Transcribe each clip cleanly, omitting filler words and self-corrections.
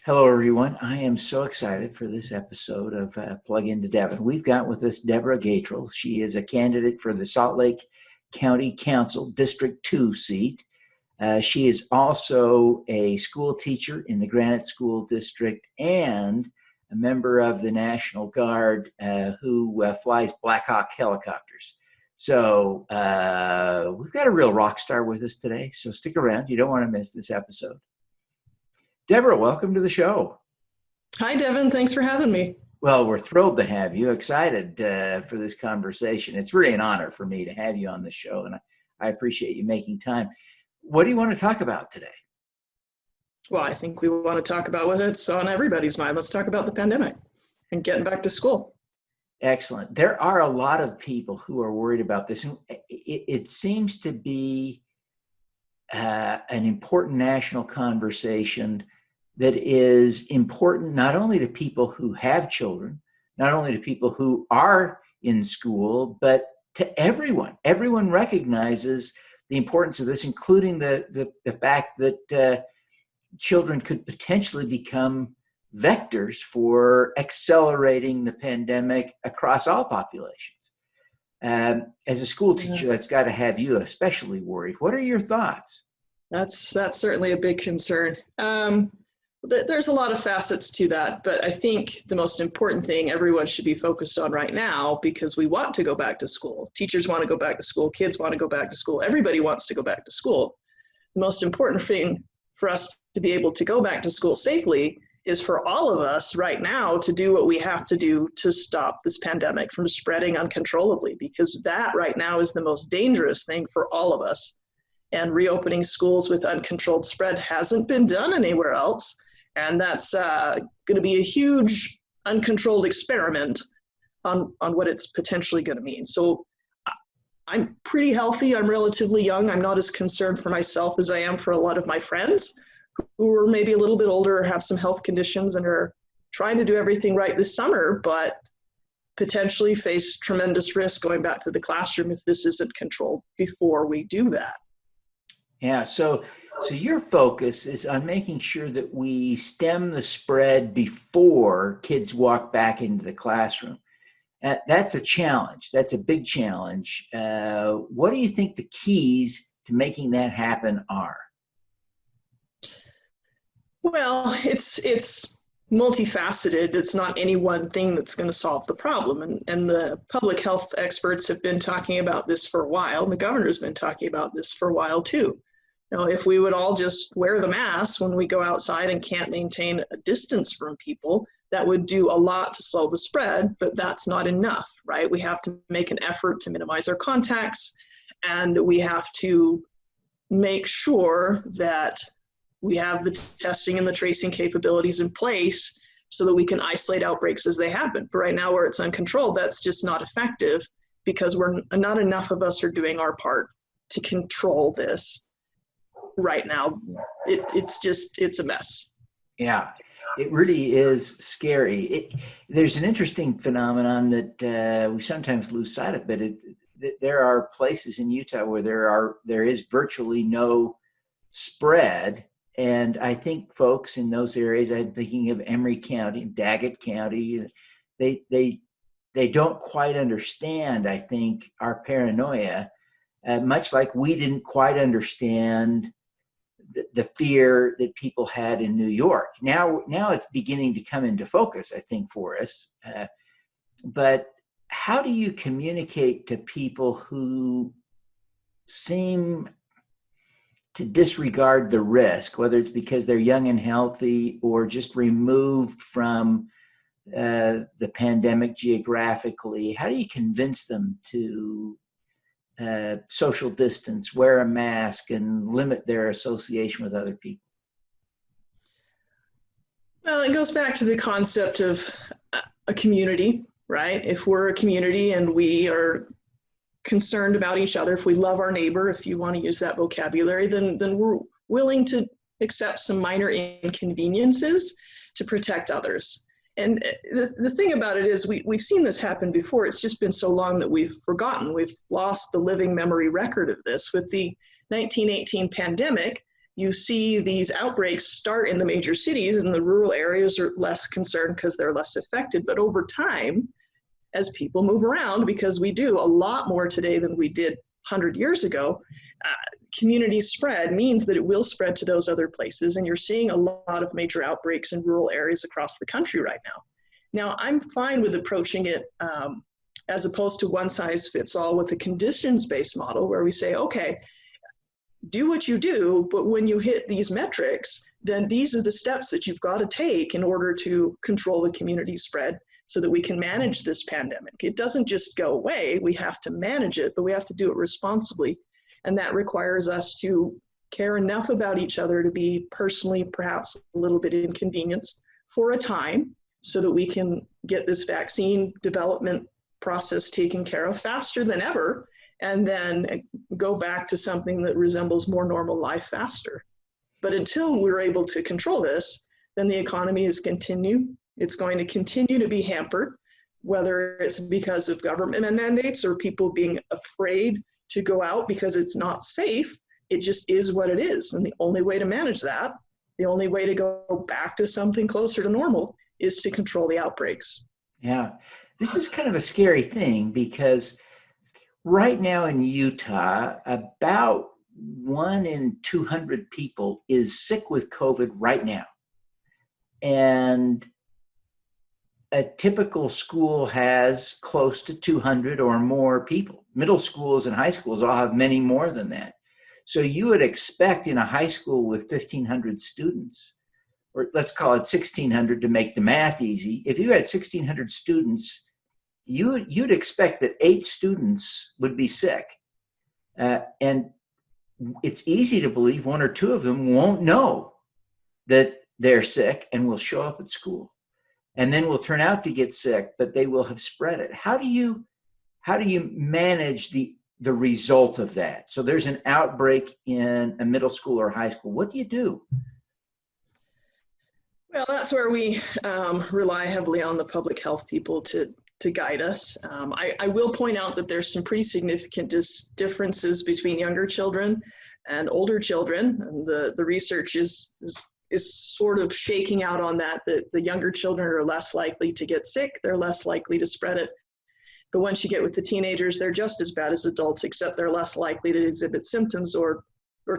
Hello, everyone. I am so excited for this episode of Plug Into Devin. We've got with us Deborah Gatrell. She is a candidate for the Salt Lake County Council District 2 seat. She is also a school teacher in the Granite School District and a member of the National Guard who flies Black Hawk helicopters. So we've got a real rock star with us today. So stick around. You don't want to miss this episode. Deborah, welcome to the show. Hi, Devin. Thanks for having me. Well, we're thrilled to have you. Excited for this conversation. It's really an honor for me to have you on the show, and I appreciate you making time. What do you want to talk about today? Well, I think we want to talk about what's on everybody's mind. Let's talk about the pandemic and getting back to school. Excellent. There are a lot of people who are worried about this, and it seems to be an important national conversation that is important not only to people who have children, not only to people who are in school, but to everyone. Everyone recognizes the importance of this, including the fact that children could potentially become vectors for accelerating the pandemic across all populations. As a school teacher, that's got to have you especially worried. What are your thoughts? That's certainly a big concern. There's a lot of facets to that, but I think the most important thing everyone should be focused on right now, because we want to go back to school. Teachers want to go back to school. Kids want to go back to school. Everybody wants to go back to school. The most important thing for us to be able to go back to school safely is for all of us right now to do what we have to do to stop this pandemic from spreading uncontrollably, because that right now is the most dangerous thing for all of us. And reopening schools with uncontrolled spread hasn't been done anywhere else. And that's going to be a huge uncontrolled experiment on what it's potentially going to mean. So I'm pretty healthy. I'm relatively young. I'm not as concerned for myself as I am for a lot of my friends who are maybe a little bit older or have some health conditions and are trying to do everything right this summer, but potentially face tremendous risk going back to the classroom if this isn't controlled before we do that. Yeah, so your focus is on making sure that we stem the spread before kids walk back into the classroom. That's a challenge. That's a big challenge. What do you think the keys to making that happen are? Well, it's multifaceted. It's not any one thing that's going to solve the problem. And the public health experts have been talking about this for a while. The governor's been talking about this for a while too. If we would all just wear the mask when we go outside and can't maintain a distance from people, that would do a lot to slow the spread, but that's not enough, right? We have to make an effort to minimize our contacts, and we have to make sure that we have the testing and the tracing capabilities in place so that we can isolate outbreaks as they happen. But right now, where it's uncontrolled, that's just not effective because not enough of us are doing our part to control this. Right now, it's a mess. Yeah, it really is scary. There's an interesting phenomenon that we sometimes lose sight of, but there are places in Utah where there is virtually no spread, and I think folks in those areas, I'm thinking of Emery County, Daggett County, they don't quite understand, I think, our paranoia, much like we didn't quite understand the fear that people had in New York. Now it's beginning to come into focus, I think, for us. But how do you communicate to people who seem to disregard the risk, whether it's because they're young and healthy or just removed from the pandemic geographically? How do you convince them to social distance, wear a mask, and limit their association with other people? Well, it goes back to the concept of a community, right? If we're a community and we are concerned about each other, if we love our neighbor, if you want to use that vocabulary, then we're willing to accept some minor inconveniences to protect others. And the thing about it is we've seen this happen before. It's just been so long that we've forgotten. We've lost the living memory record of this. With the 1918 pandemic, you see these outbreaks start in the major cities, and the rural areas are less concerned because they're less affected. But over time, as people move around, because we do a lot more today than we did 100 years ago, community spread means that it will spread to those other places. And you're seeing a lot of major outbreaks in rural areas across the country right now. Now, I'm fine with approaching it as opposed to one size fits all with a conditions-based model where we say, okay, do what you do, but when you hit these metrics, then these are the steps that you've got to take in order to control the community spread so that we can manage this pandemic. It doesn't just go away. We have to manage it, but we have to do it responsibly. And that requires us to care enough about each other to be personally perhaps a little bit inconvenienced for a time so that we can get this vaccine development process taken care of faster than ever, and then go back to something that resembles more normal life faster. But until we're able to control this, then the economy is it's going to continue to be hampered, whether it's because of government mandates or people being afraid to go out because it's not safe. It just is what it is. And the only way to manage that, the only way to go back to something closer to normal is to control the outbreaks. Yeah, this is kind of a scary thing because right now in Utah, about 1 in 200 people is sick with COVID right now. And a typical school has close to 200 or more people. Middle schools and high schools all have many more than that. So you would expect in a high school with 1,500 students, or let's call it 1,600 to make the math easy. If you had 1,600 students, you'd expect that 8 students would be sick. And it's easy to believe 1 or 2 of them won't know that they're sick and will show up at school. And then will turn out to get sick, but they will have spread it. How do you manage the result of that? So there's an outbreak in a middle school or high school. What do you do? Well, that's where we rely heavily on the public health people to guide us. I will point out that there's some pretty significant differences between younger children and older children. And the research is sort of shaking out on that the younger children are less likely to get sick, they're less likely to spread it. But once you get with the teenagers, they're just as bad as adults, except they're less likely to exhibit symptoms or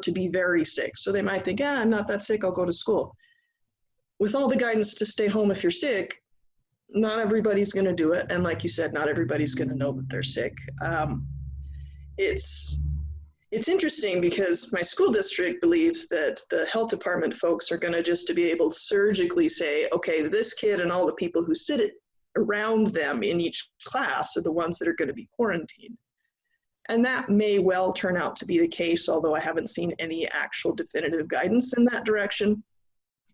to be very sick. So they might think, I'm not that sick, I'll go to school. With all the guidance to stay home if you're sick, not everybody's going to do it. And like you said, not everybody's going to know that they're sick. It's interesting because my school district believes that the health department folks are going to just to be able to surgically say, okay, this kid and all the people who sit around them in each class are the ones that are going to be quarantined. And that may well turn out to be the case, although I haven't seen any actual definitive guidance in that direction.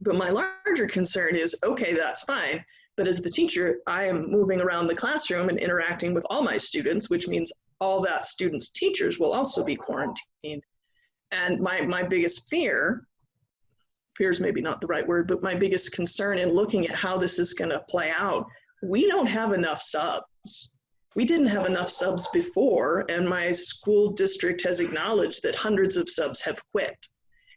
But my larger concern is, okay, that's fine. But as the teacher, I am moving around the classroom and interacting with all my students, which means all that students' teachers will also be quarantined. And my biggest fear is maybe not the right word, but my biggest concern in looking at how this is going to play out, we don't have enough subs. We didn't have enough subs before, and my school district has acknowledged that hundreds of subs have quit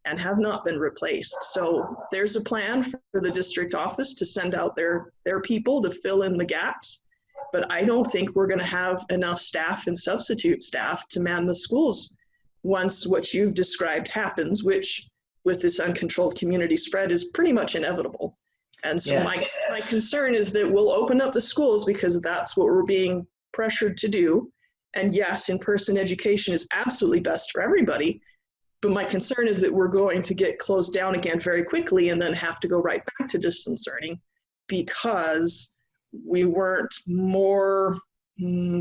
and have not been replaced. So there's a plan for the district office to send out their people to fill in the gaps. But I don't think we're going to have enough staff and substitute staff to man the schools once what you've described happens, which with this uncontrolled community spread is pretty much inevitable. And so yes. my concern is that we'll open up the schools because that's what we're being pressured to do. And yes, in-person education is absolutely best for everybody. But my concern is that we're going to get closed down again very quickly and then have to go right back to distance learning because we weren't more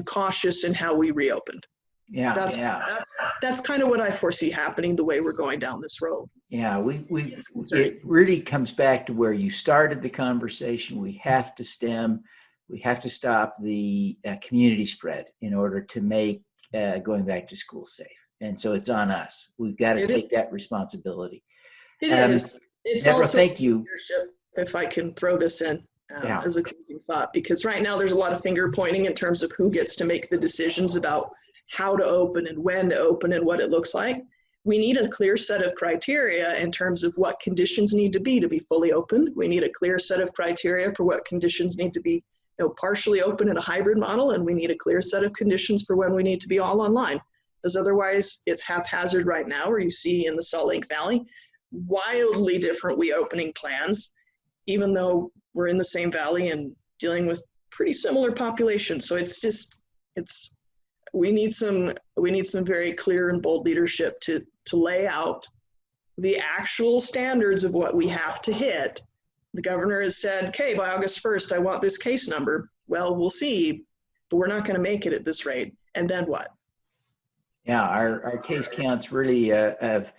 cautious in how we reopened. That's kind of what I foresee happening the way we're going down this road. Yeah, it really comes back to where you started the conversation. We have to stop the community spread in order to make going back to school safe. And so it's on us. We've got to take that responsibility. It is. It's Deborah, also thank you. Leadership, if I can throw this in as a closing thought, because right now there's a lot of finger pointing in terms of who gets to make the decisions about how to open and when to open and what it looks like. we need a clear set of criteria in terms of what conditions need to be fully open. We need a clear set of criteria for what conditions need to be partially open in a hybrid model, and we need a clear set of conditions for when we need to be all online. Because otherwise it's haphazard right now, where you see in the Salt Lake Valley wildly different reopening plans, even though we're in the same valley and dealing with pretty similar populations. So we need some very clear and bold leadership to lay out the actual standards of what we have to hit. The governor has said, okay, by August 1st, I want this case number. Well, we'll see, but we're not going to make it at this rate. And then what? Yeah, our case counts really have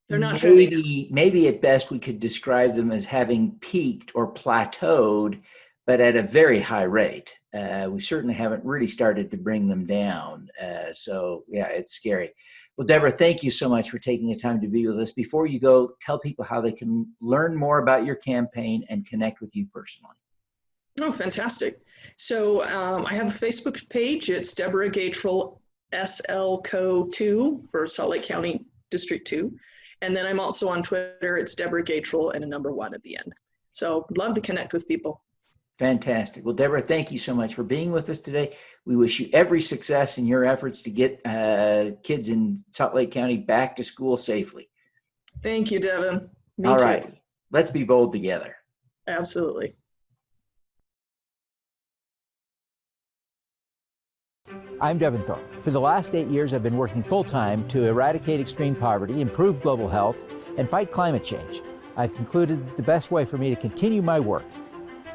they're not maybe at best we could describe them as having peaked or plateaued, but at a very high rate. We certainly haven't really started to bring them down. So yeah, it's scary. Well, Deborah, thank you so much for taking the time to be with us. Before you go, tell people how they can learn more about your campaign and connect with you personally. Oh, fantastic. So I have a Facebook page. It's Deborah Gatrell SLCO 2 for Salt Lake County District 2. And then I'm also on Twitter. It's Deborah Gatrell and a number 1 at the end. So love to connect with people. Fantastic. Well, Deborah, thank you so much for being with us today. We wish you every success in your efforts to get kids in Salt Lake County back to school safely. Thank you, Devin. Me All too. right. Let's be bold together. Absolutely. I'm Devin Thorpe. For the last 8 years, I've been working full-time to eradicate extreme poverty, improve global health, and fight climate change. I've concluded that the best way for me to continue my work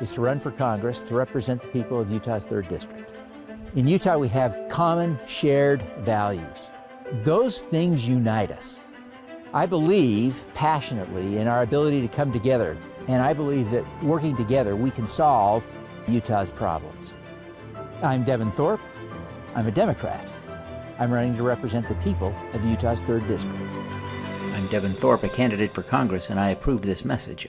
is to run for Congress to represent the people of Utah's 3rd District. In Utah, we have common shared values. Those things unite us. I believe passionately in our ability to come together, and I believe that working together, we can solve Utah's problems. I'm Devin Thorpe. I'm a Democrat. I'm running to represent the people of Utah's 3rd District. I'm Devin Thorpe, a candidate for Congress, and I approve this message.